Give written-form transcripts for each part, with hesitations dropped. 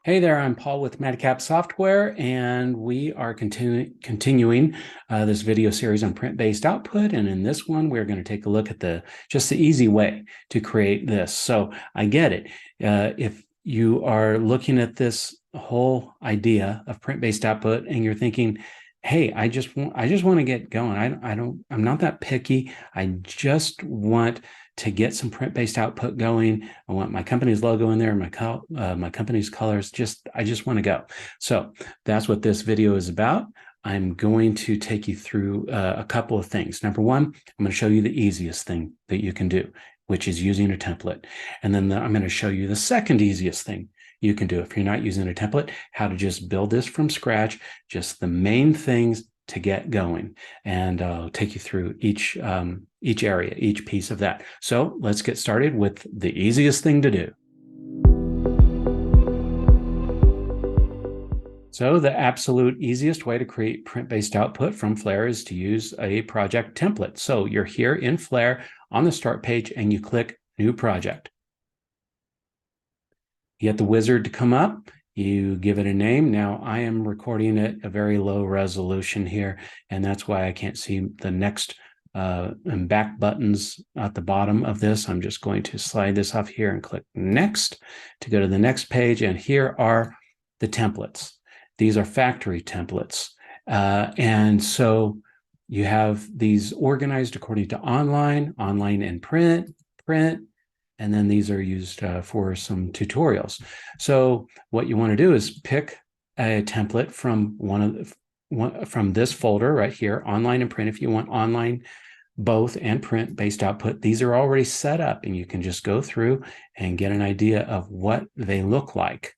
Hey there, I'm Paul with MadCap Software, and we are continuing this video series on print-based output. And in this one, we're going to take a look at just the easy way to create this. So I get it. If you are looking at this whole idea of print-based output and you're thinking, hey, I just want to get going. I'm not that picky. I just want to get some print-based output going. I want my company's logo in there, my company's colors. I just want to go. So that's what this video is about. I'm going to take you through a couple of things. Number one, I'm going to show you the easiest thing that you can do, which is using a template. And then I'm going to show you the second easiest thing you can do if you're not using a template, how to just build this from scratch, just the main things to get going. And I'll take you through each area, each piece of that. So let's get started with the easiest thing to do. So the absolute easiest way to create print-based output from Flare is to use a project template. So you're here in Flare on the start page and you click New Project. You get the wizard to come up. You give it a name. Now I am recording at a very low resolution here, and that's why I can't see the next and back buttons at the bottom of this. I'm just going to slide this off here and click next to go to the next page. And here are the templates. These are factory templates. And so you have these organized according to online and print, and then these are used for some tutorials. So what you want to do is pick a template from from this folder right here, online and print. If you want online, both, and print-based output, these are already set up, and you can just go through and get an idea of what they look like.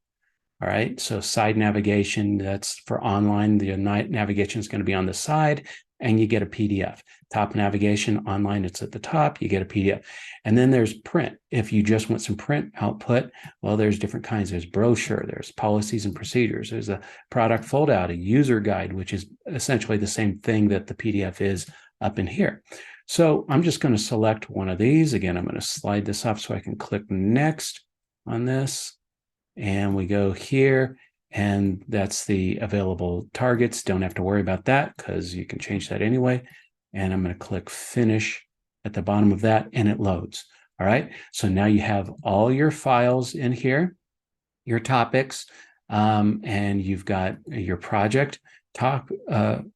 All right, so side navigation, that's for online. The navigation is going to be on the side, and you get a PDF. Top navigation, online, it's at the top, you get a PDF. And then there's print. If you just want some print output, well, there's different kinds. There's brochure, there's policies and procedures, there's a product foldout, a user guide, which is essentially the same thing that the PDF is up in here. So I'm just going to select one of these. Again, I'm going to slide this up so I can click next on this. And we go here, and that's the available targets. Don't have to worry about that because you can change that anyway. And I'm going to click finish at the bottom of that, and it loads. All right. So now you have all your files in here, your topics, and you've got your project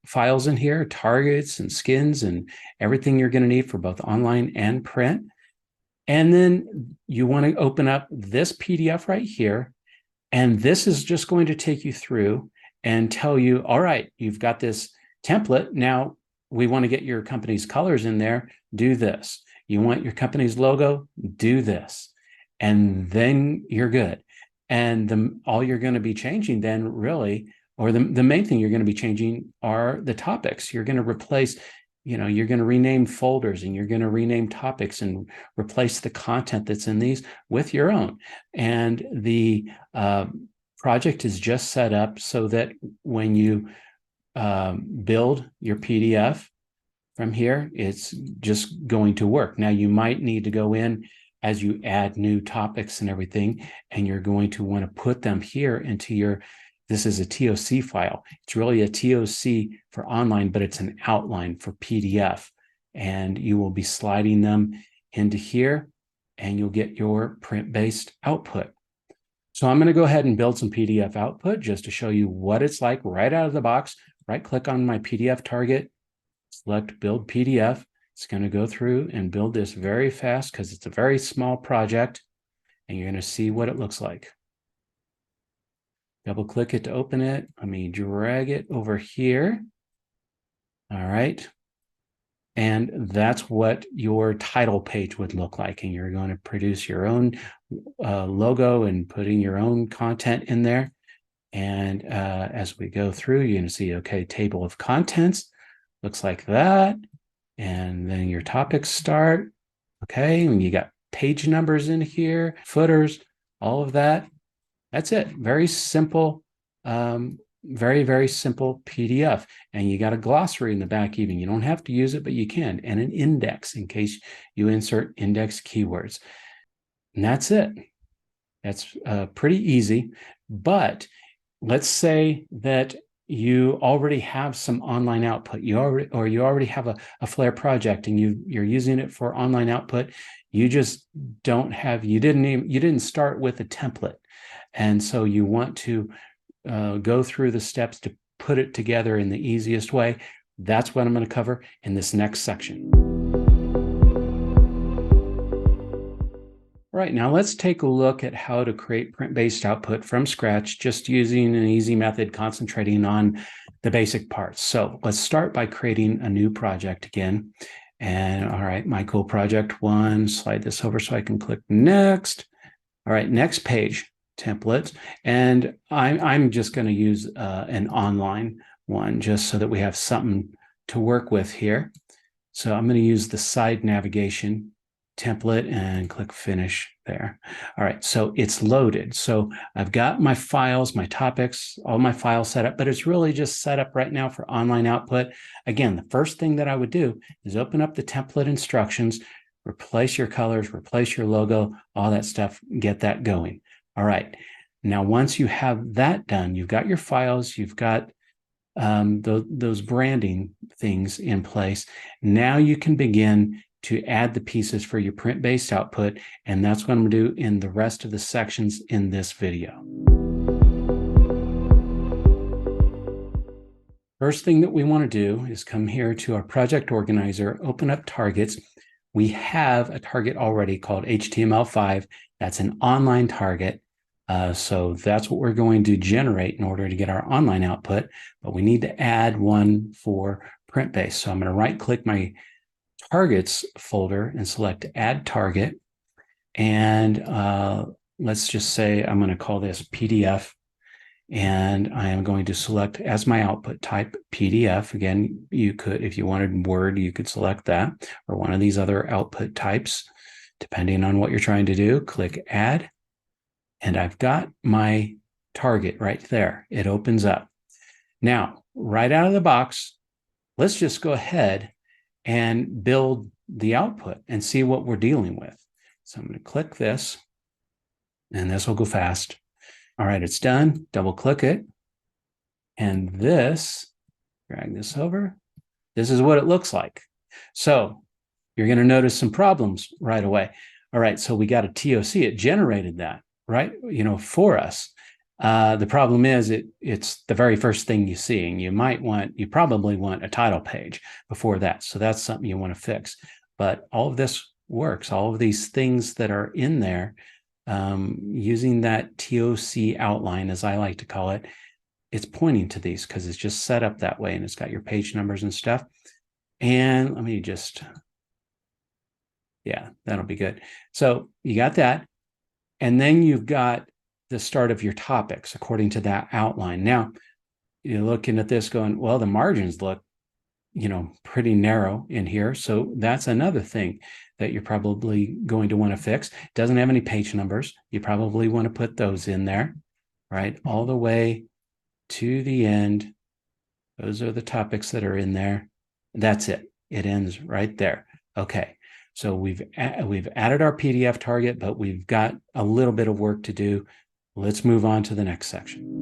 files in here, targets and skins and everything you're going to need for both online and print. And then you want to open up this PDF right here. And this is just going to take you through and tell you, all right, you've got this template. Now we want to get your company's colors in there. Do this. You want your company's logo? Do this. And then you're good. And all you're going to be changing then really, or the main thing you're going to be changing are the topics. You're going to replace, you're going to rename folders and you're going to rename topics and replace the content that's in these with your own. And the project is just set up so that when you build your PDF from here, it's just going to work. Now, you might need to go in as you add new topics and everything, and you're going to want to put them here into this is a TOC file. It's really a TOC for online, but it's an outline for PDF. And you will be sliding them into here, and you'll get your print-based output. So I'm going to go ahead and build some PDF output just to show you what it's like right out of the box. Right-click on my PDF target, select Build PDF. It's going to go through and build this very fast because it's a very small project, and you're going to see what it looks like. Double click it to open it. Let me drag it over here. All right. And that's what your title page would look like. And you're going to produce your own logo and putting your own content in there. And as we go through, you're going to see, okay, table of contents looks like that. And then your topics start. Okay. And you got page numbers in here, footers, all of that. That's it. Very simple, very, very simple PDF. And you got a glossary in the back even. You don't have to use it, but you can. And an index in case you insert index keywords. And that's it. That's pretty easy. But let's say that you already have some online output. You already have a Flare project, and you're using it for online output. You just don't have, you didn't start with a template, and so you want to go through the steps to put it together in the easiest way. That's what I'm going to cover in this next section. All right, now let's take a look at how to create print-based output from scratch, just using an easy method, concentrating on the basic parts. So let's start by creating a new project again. And all right, my cool project one, slide this over so I can click next. All right, next page, templates. And I'm just going to use an online one just so that we have something to work with here. So I'm going to use the side navigation template and click finish there. All right, so it's loaded. So I've got my files, my topics, all my files set up, but it's really just set up right now for online output. Again, the first thing that I would do is open up the template instructions, replace your colors, replace your logo, all that stuff, get that going. All right, now once you have that done, you've got your files, you've got those branding things in place. Now you can begin to add the pieces for your print-based output, and that's what I'm going to do in the rest of the sections in this video. First thing that we want to do is come here to our project organizer, open up targets. We have a target already called HTML5. That's an online target. So that's what we're going to generate in order to get our online output, but we need to add one for print-based. So I'm going to right-click my targets folder and select add target. And let's just say I'm going to call this PDF. And I am going to select as my output type PDF. Again, you could, if you wanted Word, you could select that, or one of these other output types, depending on what you're trying to do. Click add. And I've got my target right there. It opens up. Now, right out of the box, let's just go ahead and build the output and see what we're dealing with. So I'm going to click this, and this will go fast. All right, it's done. Double click it. And this, drag this over. This is what it looks like. So you're going to notice some problems right away. All right, so we got a TOC. It generated that, right? For us. The problem is it's the very first thing you see, and you probably want a title page before that. So that's something you want to fix. But all of this works. All of these things that are in there, using that TOC outline, as I like to call it, it's pointing to these because it's just set up that way, and it's got your page numbers and stuff. And let me just, yeah, that'll be good. So you got that. And then you've got the start of your topics according to that outline. Now, you're looking at this going, well, the margins look, pretty narrow in here. So that's another thing that you're probably going to want to fix. It doesn't have any page numbers. You probably want to put those in there, right? All the way to the end. Those are the topics that are in there. That's it. It ends right there. Okay. So we've added our PDF target, but we've got a little bit of work to do. Let's move on to the next section.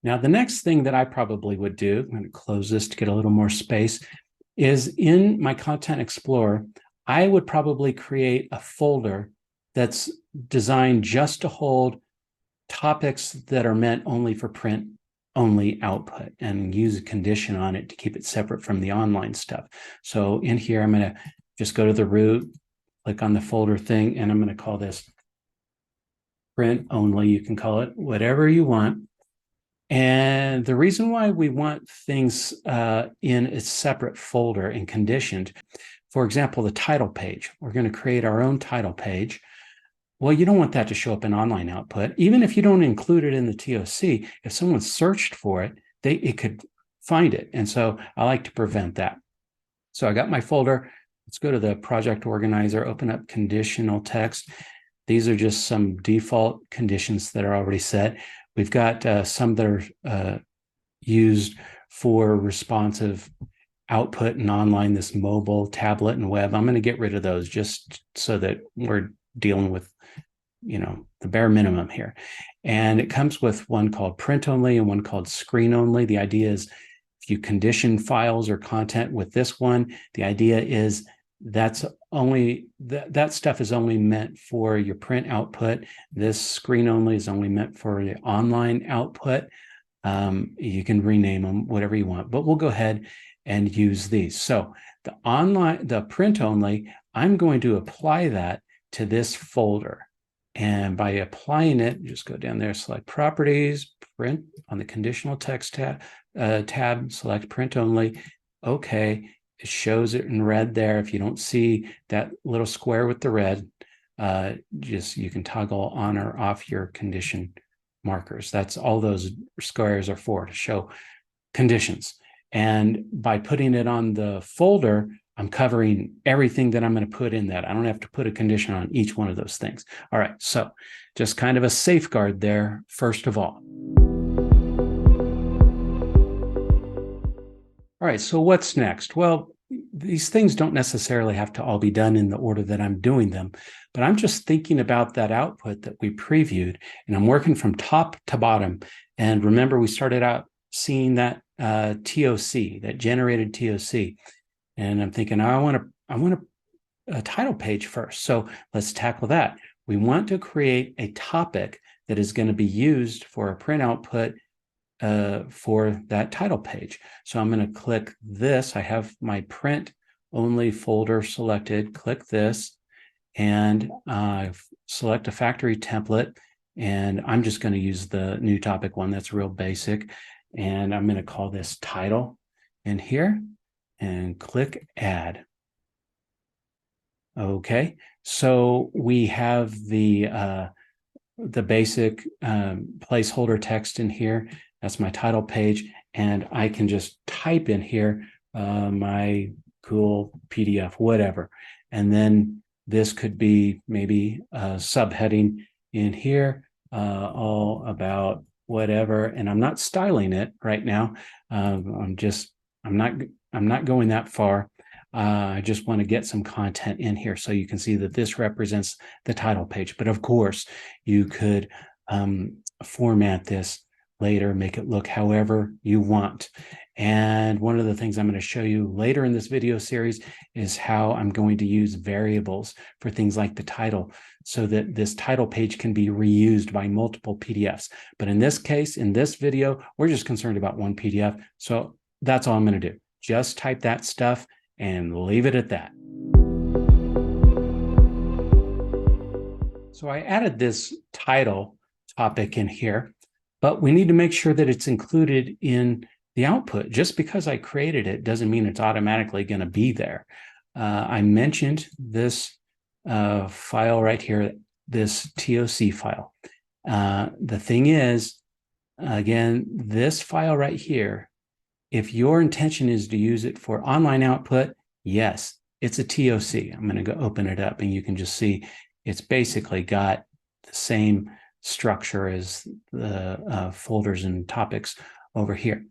Now, the next thing that I probably would do, I'm going to close this to get a little more space, is in my Content Explorer, I would probably create a folder that's designed just to hold topics that are meant only for print only output, and use a condition on it to keep it separate from the online stuff. So in here, I'm going to just go to the root, click on the folder thing, and I'm going to call this print only. You can call it whatever you want. And the reason why we want things in a separate folder and conditioned, for example, the title page, we're going to create our own title page. Well, you don't want that to show up in online output. Even if you don't include it in the TOC, if someone searched for it, it could find it. And so I like to prevent that. So I got my folder. Let's go to the project organizer, open up conditional text. These are just some default conditions that are already set. We've got some that are used for responsive output and online, this mobile, tablet, and web. I'm going to get rid of those just so that we're dealing with, the bare minimum here. And it comes with one called print only and one called screen only. The idea is if you condition files or content with this one, the idea is that's only that stuff is only meant for your print output. This screen only is only meant for the online output. You can rename them whatever you want, but we'll go ahead and use these. So the print only, I'm going to apply that to this folder. And by applying it, just go down there, select properties, print on the conditional text tab, select print only. Okay, it shows it in red there. If you don't see that little square with the red, you can toggle on or off your condition markers. That's all those squares are for, to show conditions. And by putting it on the folder, I'm covering everything that I'm going to put in that. I don't have to put a condition on each one of those things. All right, so just kind of a safeguard there, first of all. All right, so what's next? Well, these things don't necessarily have to all be done in the order that I'm doing them, but I'm just thinking about that output that we previewed, and I'm working from top to bottom. And remember, we started out seeing that TOC, that generated TOC. And I'm thinking, I want a title page first. So let's tackle that. We want to create a topic that is going to be used for a print output for that title page. So I'm going to click this. I have my print only folder selected. Click this and select a factory template. And I'm just going to use the new topic one that's real basic. And I'm going to call this title in here and click add. Okay, so we have the basic placeholder text in here. That's my title page, and I can just type in here my cool PDF, whatever. And then this could be maybe a subheading in here, all about whatever. And I'm not styling it right now. I'm not going that far. I just want to get some content in here so you can see that this represents the title page. But of course, you could format this later, make it look however you want. And one of the things I'm going to show you later in this video series is how I'm going to use variables for things like the title so that this title page can be reused by multiple PDFs. But in this case, in this video, we're just concerned about one PDF. So that's all I'm going to do. Just type that stuff and leave it at that. So I added this title topic in here, but we need to make sure that it's included in the output. Just because I created it doesn't mean it's automatically going to be there. I mentioned this file right here, this TOC file. The thing is, again, this file right here, if your intention is to use it for online output, yes, it's a TOC. I'm going to go open it up and you can just see it's basically got the same structure as the folders and topics over here.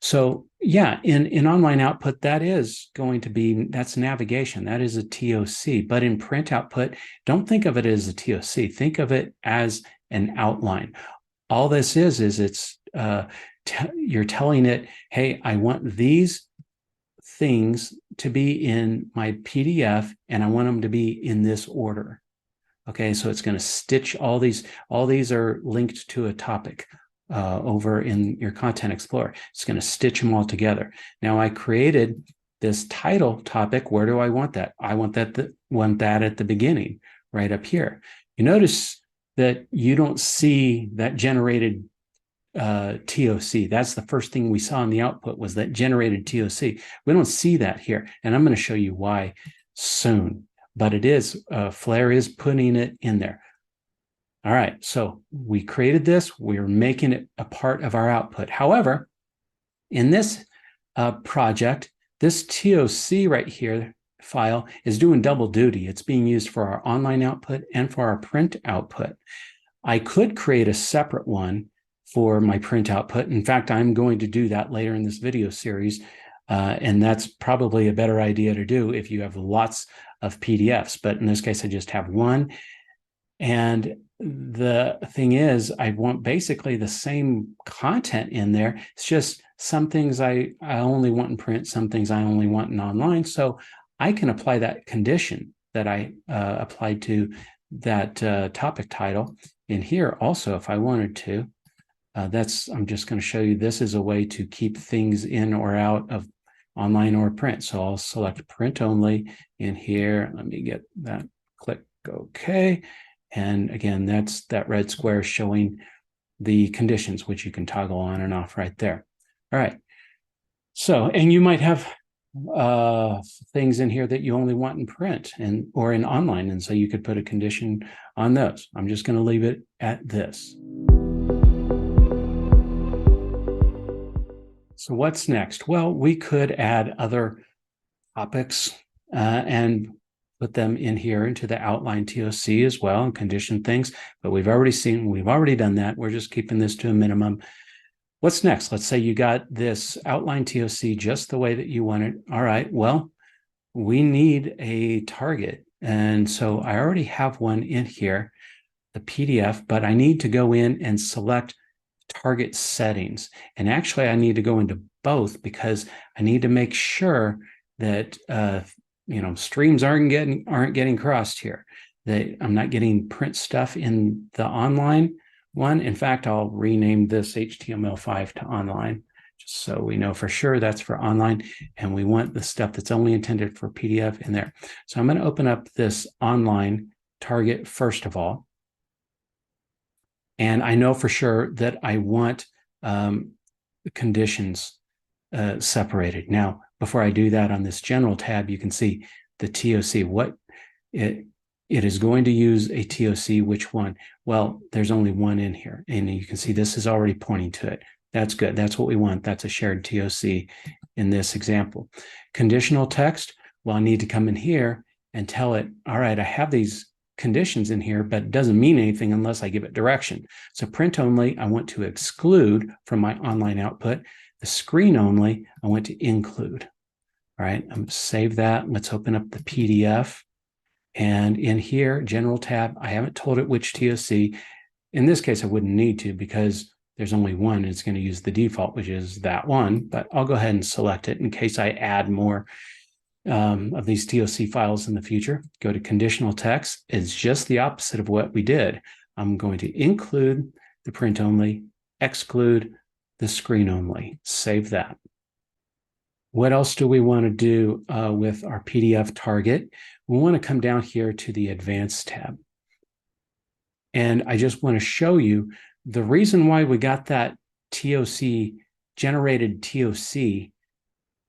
So yeah, in online output, that is going to be, that's navigation. That is a TOC. But in print output, don't think of it as a TOC. Think of it as an outline. All this is it's you're telling it, hey, I want these things to be in my PDF and I want them to be in this order. Okay, so it's going to stitch all these are linked to a topic over in your Content Explorer. It's going to stitch them all together. Now I created this title topic. Where do I want that? I want that at the beginning, right up here. You notice that you don't see that generated TOC. That's the first thing we saw in the output, was that generated TOC. We don't see that here, and I'm going to show you why soon. But it is, Flare is putting it in there. All right, so we created this. We're making it a part of our output. However, in this project, this TOC right here file is doing double duty. It's being used for our online output and for our print output. I could create a separate one for my print output. In fact, I'm going to do that later in this video series. And that's probably a better idea to do if you have lots of PDFs. But in this case, I just have one. And the thing is, I want basically the same content in there. It's just some things I only want in print, some things I only want in online. So I can apply that condition that I applied to that topic title in here also if I wanted to. I'm just going to show you this is a way to keep things in or out of online or print. So I'll select print only in here. Let me get that, click OK. And again, that's that red square showing the conditions, which you can toggle on and off right there. All right. So, and you might have things in here that you only want in print or in online. And so you could put a condition on those. I'm just going to leave it at this. So what's next? Well, we could add other topics and put them in here into the outline TOC as well and condition things, but we've already done that. We're just keeping this to a minimum. What's next? Let's say you got this outline TOC just the way that you want it. All right, well, we need a target. And so I already have one in here, the PDF, but I need to go in and select target settings. And actually I need to go into both because I need to make sure that streams aren't getting crossed here. I'm not getting print stuff in the online one. In fact, I'll rename this HTML5 to online, just so we know for sure that's for online. And we want the stuff that's only intended for PDF in there. So I'm going to open up this online target first of all. And I know for sure that I want conditions separated. Now, before I do that, on this general tab, you can see the TOC, what it is going to use a TOC, which one? Well, there's only one in here. And you can see this is already pointing to it. That's good. That's what we want. That's a shared TOC in this example. Conditional text, well, I need to come in here and tell it, all right, I have these conditions in here, but it doesn't mean anything unless I give it direction. So print only, I want to exclude from my online output. The screen only, I want to include. All right, I'm going to save that. Let's open up the PDF. And in here, general tab, I haven't told it which TOC. In this case, I wouldn't need to because there's only one. It's going to use the default, which is that one, but I'll go ahead and select it in case I add more of these TOC files in the future. Go to conditional text. It's just the opposite of what we did. I'm going to include the print only, exclude the screen only. Save that. What else do we want to do with our PDF target? We want to come down here to the advanced tab. And I just want to show you the reason why we got that TOC, generated TOC,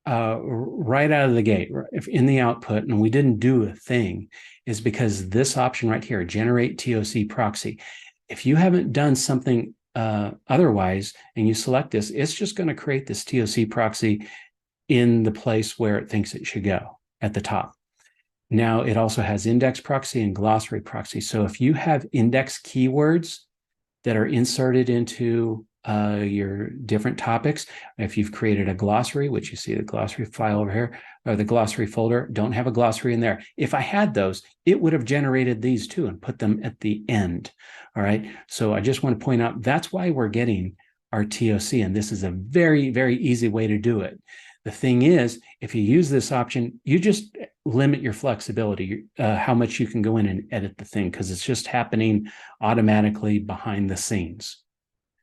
right out of the gate, in the output, and we didn't do a thing, is because this option right here, generate TOC proxy. If you haven't done something otherwise and you select this, it's just going to create this TOC proxy in the place where it thinks it should go at the top. Now it also has index proxy and glossary proxy. So if you have index keywords that are inserted into your different topics, if you've created a glossary, which you see the glossary file over here, or the glossary folder, don't have a glossary in there. If I had those, it would have generated these too and put them at the end. All right. So I just want to point out that's why we're getting our TOC, and this is a very, very easy way to do it. The thing is, if you use this option, you just limit your flexibility, how much you can go in and edit the thing, because it's just happening automatically behind the scenes.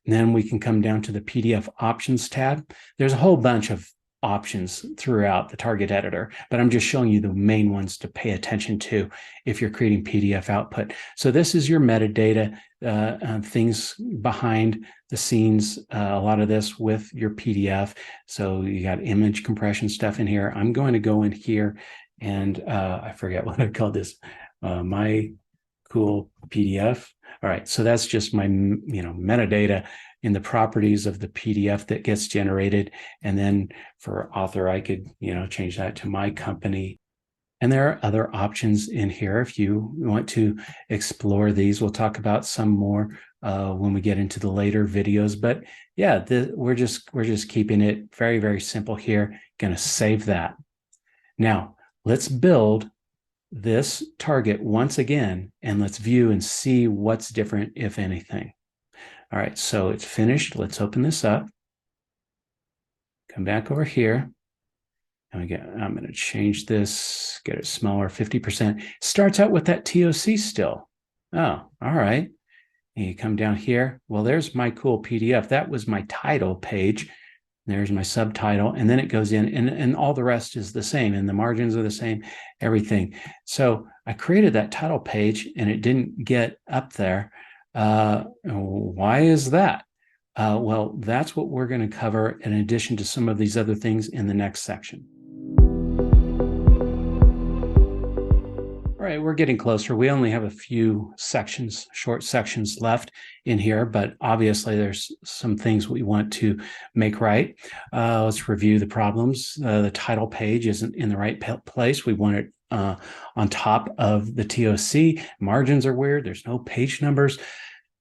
And then we can come down to the PDF options tab. There's a whole bunch of options throughout the target editor, but I'm just showing you the main ones to pay attention to if you're creating PDF output. So this is your metadata, things behind the scenes, a lot of this with your PDF. So you got image compression stuff in here. I'm going to go in here and I forget what I called this, my cool PDF. All right, so that's just my metadata in the properties of the PDF that gets generated. And then for author, I could change that to my company. And there are other options in here if you want to explore these. We'll talk about some more when we get into the later videos. But yeah, we're just keeping it very, very simple here. Going to save that. Now let's build this target once again, and let's view and see what's different, if anything. All right, so it's finished. Let's open this up. Come back over here. And I'm going to change this, get it smaller, 50%. Starts out with that TOC still. Oh, all right. And you come down here. Well, there's my cool PDF. That was my title page. There's my subtitle. And then it goes in, and all the rest is the same. And the margins are the same, everything. So I created that title page, and it didn't get up there. Why is that? Well, that's what we're going to cover in addition to some of these other things in the next section. All right, we're getting closer. We only have a few sections, short sections left in here, but obviously there's some things we want to make right. Let's review the problems. The title page isn't in the right place. We want it on top of the TOC. Margins are weird. There's no page numbers.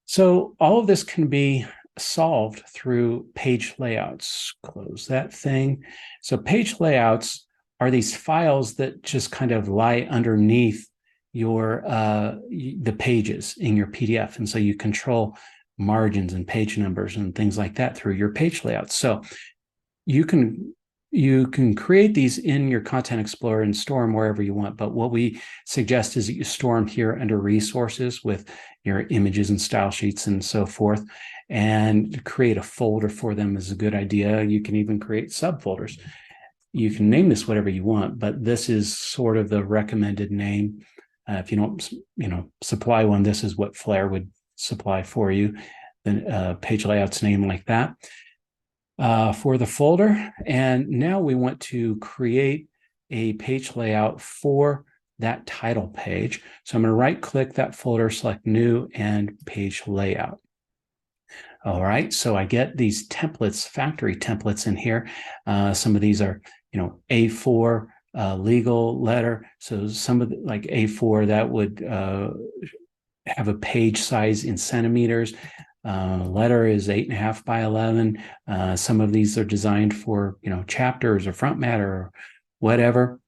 So all of this can be solved through page layouts. Close that thing. So page layouts are these files that just kind of lie underneath your the pages in your PDF. And so you control margins and page numbers and things like that through your page layouts. So you can create these in your Content Explorer and store them wherever you want. But what we suggest is that you store them here under resources with your images and style sheets and so forth, and create a folder for them is a good idea. You can even create subfolders. You can name this whatever you want, but this is sort of the recommended name. If you don't, supply one, this is what Flare would supply for you. The page layout's name like that for the folder. And now we want to create a page layout for that title page. So I'm going to right-click that folder, select New, and Page Layout. All right, so I get these templates, factory templates in here. Some of these are, A4 legal letter. So some of like A4 that would have a page size in centimeters. Letter is 8.5 by 11. Some of these are designed for, chapters or front matter or whatever.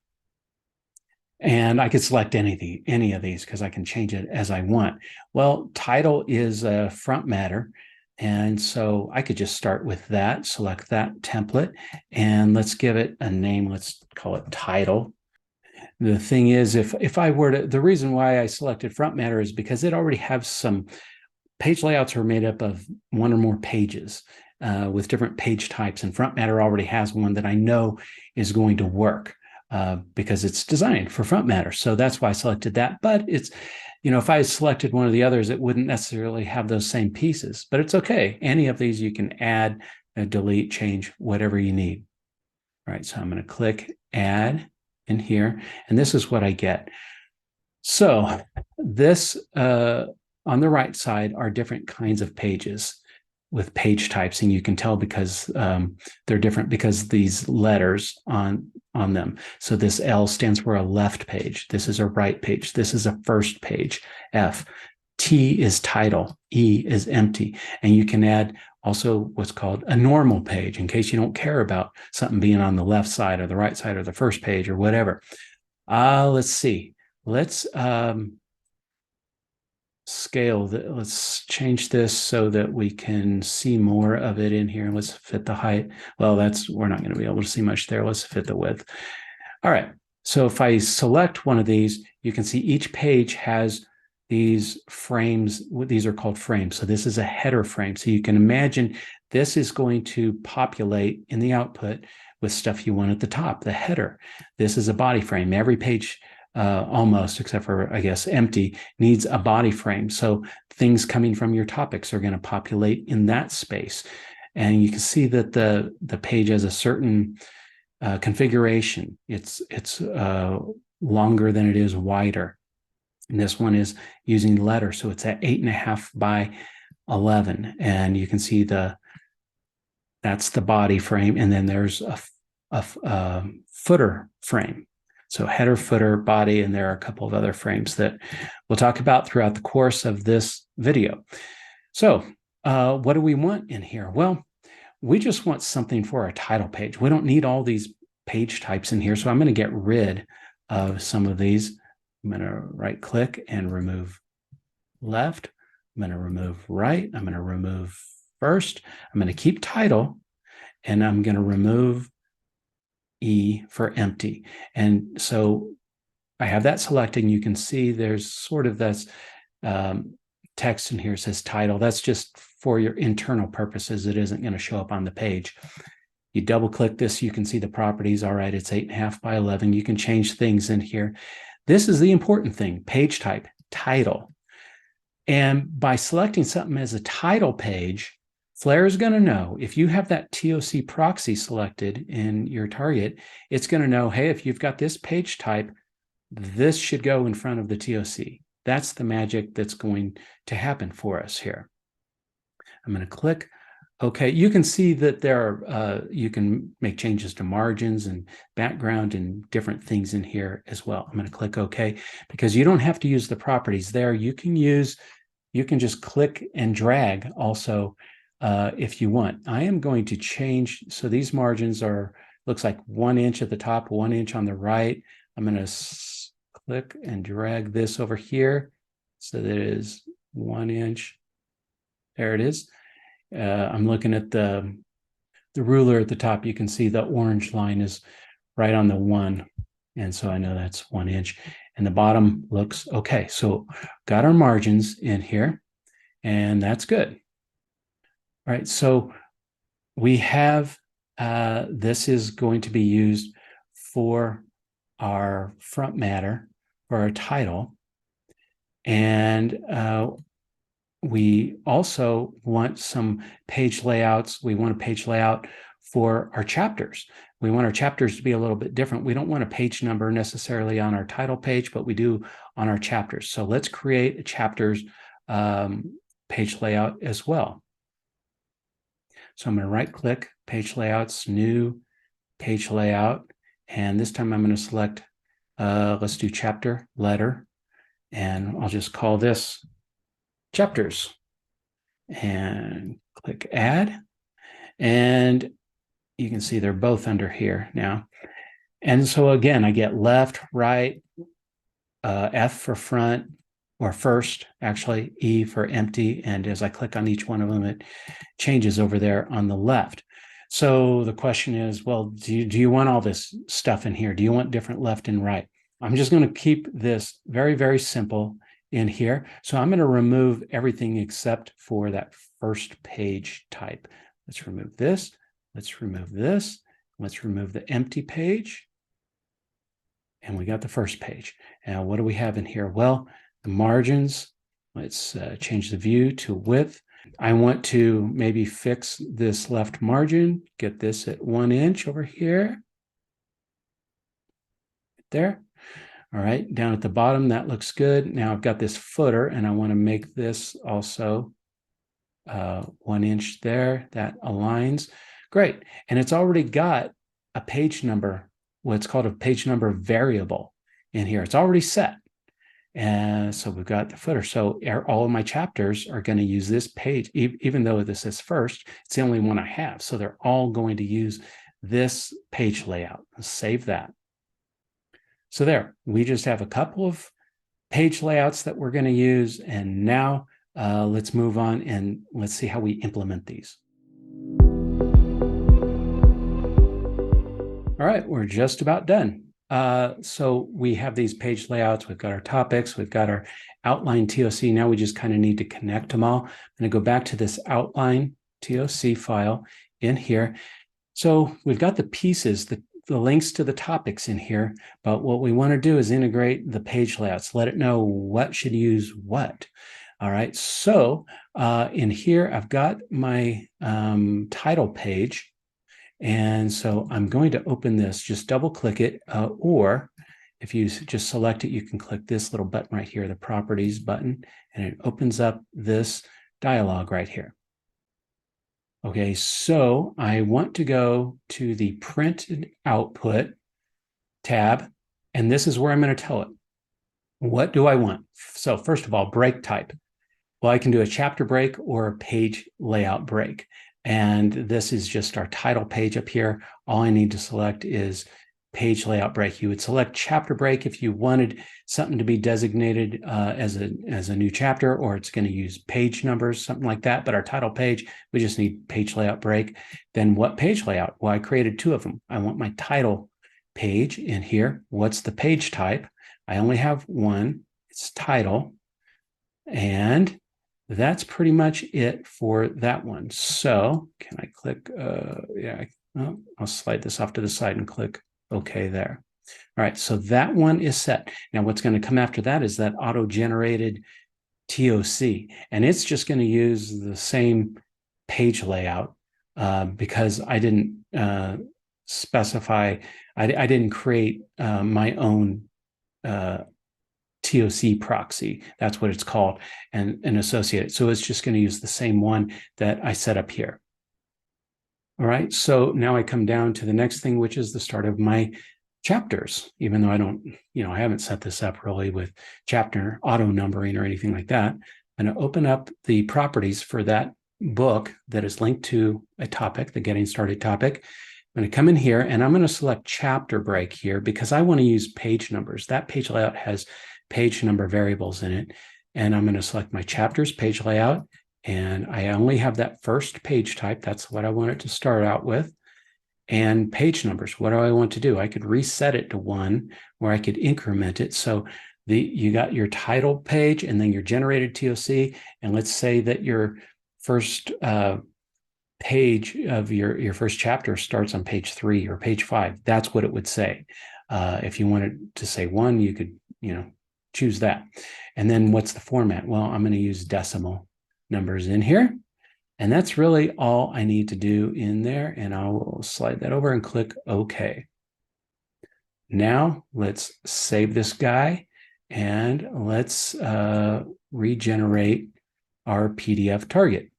And I could select any of these because I can change it as I want. Well, title is front matter. And so I could just start with that, select that template, and let's give it a name. Let's call it title. The thing is, if I were to, the reason why I selected front matter is because it already has some page layouts are made up of one or more pages with different page types, and front matter already has one that I know is going to work because it's designed for front matter. So that's why I selected that. But it's, if I selected one of the others, it wouldn't necessarily have those same pieces, but it's okay. Any of these you can add, delete, change, whatever you need. All right, so I'm going to click add in here, and this is what I get. So this on the right side are different kinds of pages with page types, and you can tell because they're different because these letters on them. So this L stands for a left page. This is a right page. This is a first page, F. T is title. E is empty. And you can add also what's called a normal page in case you don't care about something being on the left side or the right side or the first page or whatever. Let's see. Let's scale that. Let's change this so that we can see more of it in here. Let's fit the height. Well, we're not going to be able to see much there. Let's fit the width. All right. So if I select one of these, you can see each page has these frames. These are called frames. So this is a header frame. So you can imagine this is going to populate in the output with stuff you want at the top, the header. This is a body frame. Every page almost, except for, I guess, empty, needs a body frame. So things coming from your topics are going to populate in that space. And you can see that the page has a certain configuration. It's longer than it is wider. And this one is using letter. So it's at 8.5 by 11. And you can see that's the body frame. And then there's a footer frame. So header, footer, body, and there are a couple of other frames that we'll talk about throughout the course of this video. So what do we want in here? Well, we just want something for our title page. We don't need all these page types in here. So I'm going to get rid of some of these. I'm going to right click and remove left. I'm going to remove right. I'm going to remove first. I'm going to keep title, and I'm going to remove E for empty. And so I have that selected, and you can see there's sort of this text in here says title. That's just for your internal purposes. It isn't going to show up on the page. You double click this, you can see the properties. All right, it's 8.5 by 11. You can change things in here. This is the important thing, page type, title. And by selecting something as a title page, Flare is going to know if you have that TOC proxy selected in your target, it's going to know, hey, if you've got this page type, this should go in front of the TOC. That's the magic that's going to happen for us here. I'm going to click OK. You can see that there are, you can make changes to margins and background and different things in here as well. I'm going to click OK because you don't have to use the properties there. You can just click and drag also if you want. I am going to change. So these margins are, looks like 1 inch at the top, 1 inch on the right. I'm going to click and drag this over here so that it is 1 inch. There it is. I'm looking at the ruler at the top. You can see the orange line is right on the 1. And so I know that's 1 inch. And the bottom looks okay. So got our margins in here, and that's good. All right, so we have, this is going to be used for our front matter, for our title. And we also want some page layouts. We want a page layout for our chapters. We want our chapters to be a little bit different. We don't want a page number necessarily on our title page, but we do on our chapters. So let's create a chapters page layout as well. So I'm going to right click, page layouts, new page layout. And this time I'm going to select, let's do chapter letter. And I'll just call this chapters and click add. And you can see they're both under here now. And so again, I get left, right, F for front, or first, actually, E for empty. And as I click on each one of them, it changes over there on the left. So the question is, well, do you want all this stuff in here? Do you want different left and right? I'm just going to keep this very, very simple in here. So I'm going to remove everything except for that first page type. Let's remove this. Let's remove this. Let's remove the empty page. And we got the first page. Now, what do we have in here? Well, the margins, let's change the view to width. I want to maybe fix this left margin, get this at 1 inch over here. There. All right, down at the bottom, that looks good. Now I've got this footer, and I want to make this also 1 inch there. That aligns. Great. And it's already got a page number, what's called a page number variable in here. It's already set. And so we've got the footer. So all of my chapters are going to use this page, even though this is first, it's the only one I have. So they're all going to use this page layout. Let's save that. So there, we just have a couple of page layouts that we're going to use. And now let's move on and let's see how we implement these. All right, we're just about done. So we have these page layouts, we've got our topics, we've got our outline TOC. Now we just kind of need to connect them all. I'm going to go back to this outline TOC file in here. So we've got the pieces, the links to the topics in here, but what we want to do is integrate the page layouts, let it know what should use what. All right, so in here, I've got my title page. And so I'm going to open this, just double click it, or if you just select it, you can click this little button right here, the properties button, and it opens up this dialog right here. Okay, so I want to go to the printed output tab, and this is where I'm going to tell it. What do I want? So first of all, break type. Well, I can do a chapter break or a page layout break. And this is just our title page up here. All I need to select is page layout break. You would select chapter break if you wanted something to be designated as a new chapter, or it's going to use page numbers, something like that. But our title page, we just need page layout break. Then what page layout? Well, I created two of them. I want my title page in here. What's the page type? I only have one. It's title. And that's pretty much it for that one. So can I click? I'll slide this off to the side and click OK there. All right, so that one is set. Now what's going to come after that is that auto-generated TOC, and it's just going to use the same page layout because I didn't specify, I didn't create my own TOC proxy. That's what it's called, and associate it. So it's just going to use the same one that I set up here. All right, so now I come down to the next thing, which is the start of my chapters, even though I don't, I haven't set this up really with chapter auto numbering or anything like that. I'm going to open up the properties for that book that is linked to a topic, the getting started topic. I'm going to come in here and I'm going to select chapter break here because I want to use page numbers. That page layout has page number variables in it. And I'm going to select my chapters page layout. And I only have that first page type. That's what I want it to start out with. And page numbers, what do I want to do? I could reset it to 1, or I could increment it. So you got your title page and then your generated TOC. And let's say that your first page of your first chapter starts on page 3 or page 5. That's what it would say. If you wanted to say 1, you could, choose that. And then what's the format? Well, I'm going to use decimal numbers in here. And that's really all I need to do in there. And I will slide that over and click OK. Now let's save this guy and let's regenerate our PDF target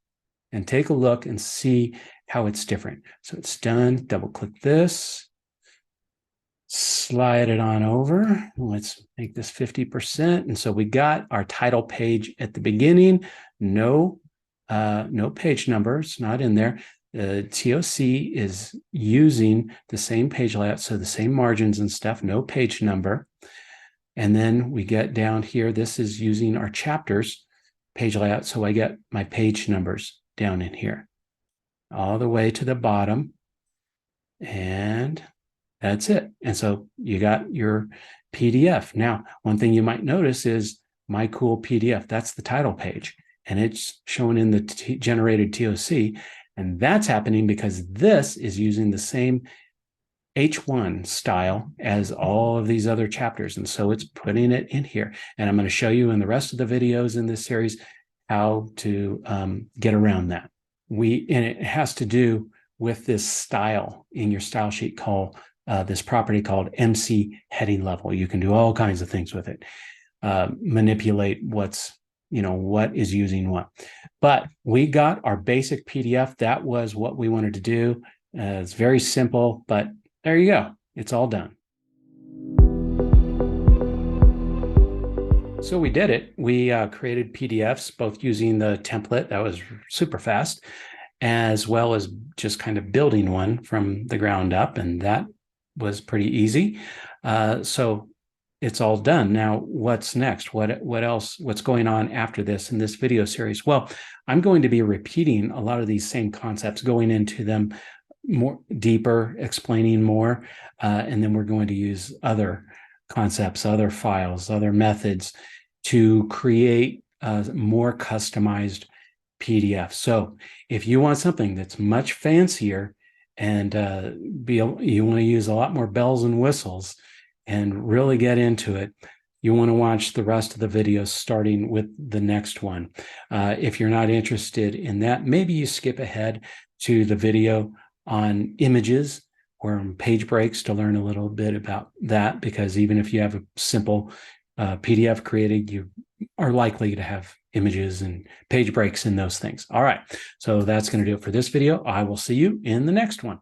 and take a look and see how it's different. So it's done. Double click this, slide it on over. Let's make this 50%. And so we got our title page at the beginning. No page numbers, not in there. The TOC is using the same page layout, so the same margins and stuff, no page number. And then we get down here, this is using our chapters page layout, so I get my page numbers down in here, all the way to the bottom. And that's it. And so you got your PDF. Now, one thing you might notice is My Cool PDF. That's the title page. And it's shown in the generated TOC. And that's happening because this is using the same H1 style as all of these other chapters. And so it's putting it in here. And I'm going to show you in the rest of the videos in this series how to get around that. And it has to do with this style in your style sheet called this property called MC heading level. You can do all kinds of things with it. Manipulate what is using what. But we got our basic PDF. That was what we wanted to do. It's very simple, but there you go. It's all done. So we did it. We created PDFs, both using the template. That was super fast, as well as just kind of building one from the ground up. And that was pretty easy. So it's all done. Now, what's next? What else? What's going on after this in this video series? Well, I'm going to be repeating a lot of these same concepts, going into them more deeper, explaining more, and then we're going to use other concepts, other files, other methods to create more customized PDF. So if you want something that's much fancier and you want to use a lot more bells and whistles and really get into it, you want to watch the rest of the videos starting with the next one. If you're not interested in that, maybe you skip ahead to the video on images or page breaks to learn a little bit about that, because even if you have a simple PDF created, you are likely to have images and page breaks and those things. All right, so that's going to do it for this video. I will see you in the next one.